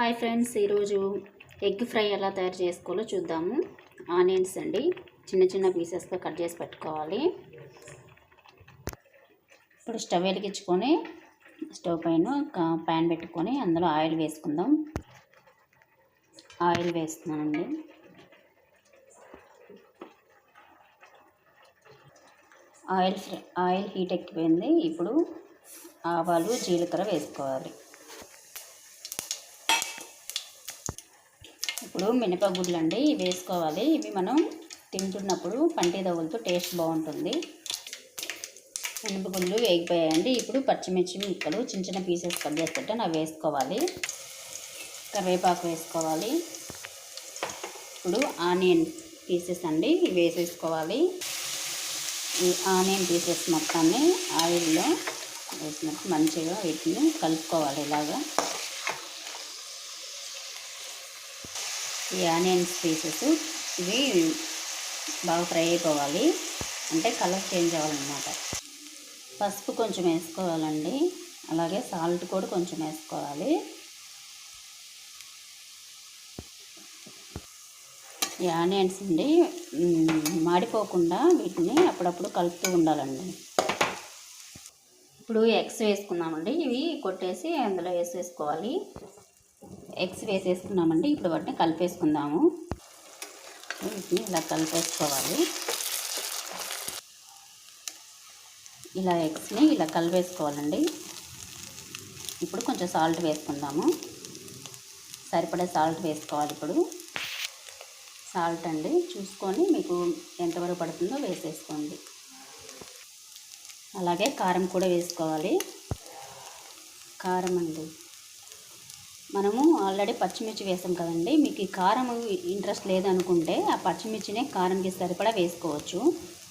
Hi friends, ఈరోజు egg fry ఎలా తయారు చేసుకోవాలో చూద్దాము. ఆనియన్స్ అండి చిన్న చిన్న పీసెస్గా కట్ చేసి పెట్టుకోవాలి. ఇప్పుడు స్టవ్ వెలిగించుకొని స్టవ్ పైన ఒక ప్యాన్ పెట్టుకొని అందులో ఆయిల్ వేసుకుందాం. ఆయిల్ వేస్తున్నానండి. ఆయిల్ హీట్ ఎక్కిపోయింది. ఇప్పుడు ఆవాలు జీలకర్ర వేసుకోవాలి. ఇప్పుడు మినపగుళ్ళు అండి వేసుకోవాలి. ఇవి మనం తింటున్నప్పుడు పంటి తగులుతో టేస్ట్ బాగుంటుంది. మినపగుళ్ళు వేగిపోయాయండి. ఇప్పుడు పచ్చిమిర్చి ముక్కలు చిన్న చిన్న పీసెస్ కట్ చేసి పెట్టాను, అవి వేసుకోవాలి. కరివేపాకు వేసుకోవాలి. ఇప్పుడు ఆనియన్ పీసెస్ అండి ఇవి వేసేసుకోవాలి. ఈ ఆనియన్ పీసెస్ మొత్తాన్ని ఆయిల్లో వేసినట్టు మంచిగా వీటిని కలుపుకోవాలి. ఇలాగా ఈ ఆనియన్స్ పీసెస్ ఇవి బాగా ఫ్రై అయిపోవాలి, అంటే కలర్ చేంజ్ అవ్వాలన్నమాట. పసుపు కొంచెం వేసుకోవాలండి, అలాగే సాల్ట్ కూడా కొంచెం వేసుకోవాలి. ఈ ఆనియన్స్ అండి మాడిపోకుండా వీటిని అప్పుడప్పుడు కలుపుతూ ఉండాలండి. ఇప్పుడు ఎగ్స్ వేసుకున్నామండి. ఇవి కొట్టేసి అందులో వేసేసుకోవాలి. ఎగ్స్ వేసేసుకున్నామండి. ఇప్పుడు వాటిని కలిపేసుకుందాము. వీటిని ఇలా కలిపేసుకోవాలి. ఇలా ఎగ్స్ని ఇలా కలిపేసుకోవాలండి. ఇప్పుడు కొంచెం సాల్ట్ వేసుకుందాము. సరిపడే సాల్ట్ వేసుకోవాలి. ఇప్పుడు సాల్ట్ అండి చూసుకొని మీకు ఎంతవరకు పడుతుందో వేసేసుకోండి. అలాగే కారం కూడా వేసుకోవాలి. కారం అండి మనము ఆల్రెడీ పచ్చిమిర్చి వేసాం కదండి. మీకు ఈ కారం ఇంట్రెస్ట్ లేదనుకుంటే ఆ పచ్చిమిర్చినే కారంకి సరిపడా వేసుకోవచ్చు.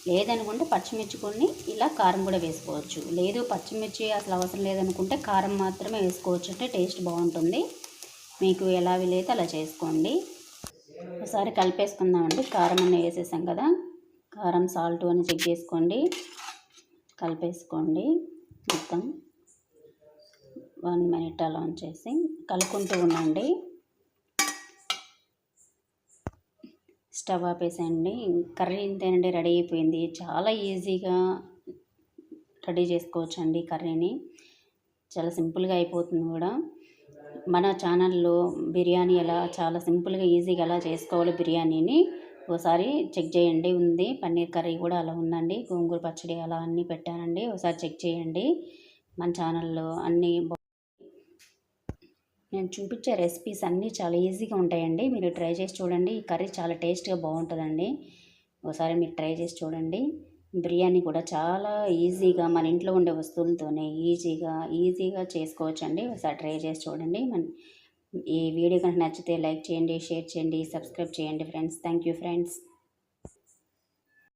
లేదనుకుంటే పచ్చిమిర్చి కొన్ని ఇలా కారం కూడా వేసుకోవచ్చు. లేదు పచ్చిమిర్చి అసలు అవసరం లేదనుకుంటే కారం మాత్రమే వేసుకోవచ్చు, అంటే టేస్ట్ బాగుంటుంది. మీకు ఎలా వీలైతే అలా చేసుకోండి. ఒకసారి కలిపేసుకుందామండి. కారం అన్నీ వేసేసాం కదా, కారం సాల్ట్ అని చెక్ చేసుకోండి. కలిపేసుకోండి. మొత్తం 1 మినిట్ అలా ఉంచేసి కలుపుకుంటూ ఉండండి. స్టవ్ ఆపేసేయండి. కర్రీ ఇంతేనండి, రెడీ అయిపోయింది. చాలా ఈజీగా రెడీ చేసుకోవచ్చు అండి కర్రీని. చాలా సింపుల్గా అయిపోతుంది కూడా. మన ఛానల్లో బిర్యానీ ఎలా చాలా సింపుల్గా ఈజీగా ఎలా చేసుకోవాలి బిర్యానీని ఒకసారి చెక్ చేయండి. ఉంది పన్నీర్ కర్రీ కూడా అలా ఉందండి. గోంగూర పచ్చడి అలా అన్నీ పెట్టానండి. ఒకసారి చెక్ చేయండి. మన ఛానల్లో అన్నీ నేను చూపించే రెసిపీస్ అన్నీ చాలా ఈజీగా ఉంటాయండి. మీరు ట్రై చేసి చూడండి. ఈ కర్రీ చాలా టేస్ట్గా బాగుంటుందండి. ఒకసారి మీరు ట్రై చేసి చూడండి. బిర్యానీ కూడా చాలా ఈజీగా మన ఇంట్లో ఉండే వస్తువులతోనే ఈజీగా చేసుకోవచ్చు అండి. ఒకసారి ట్రై చేసి చూడండి. ఈ వీడియో కనుక నచ్చితే లైక్ చేయండి, షేర్ చేయండి, సబ్స్క్రైబ్ చేయండి ఫ్రెండ్స్. Thank you friends.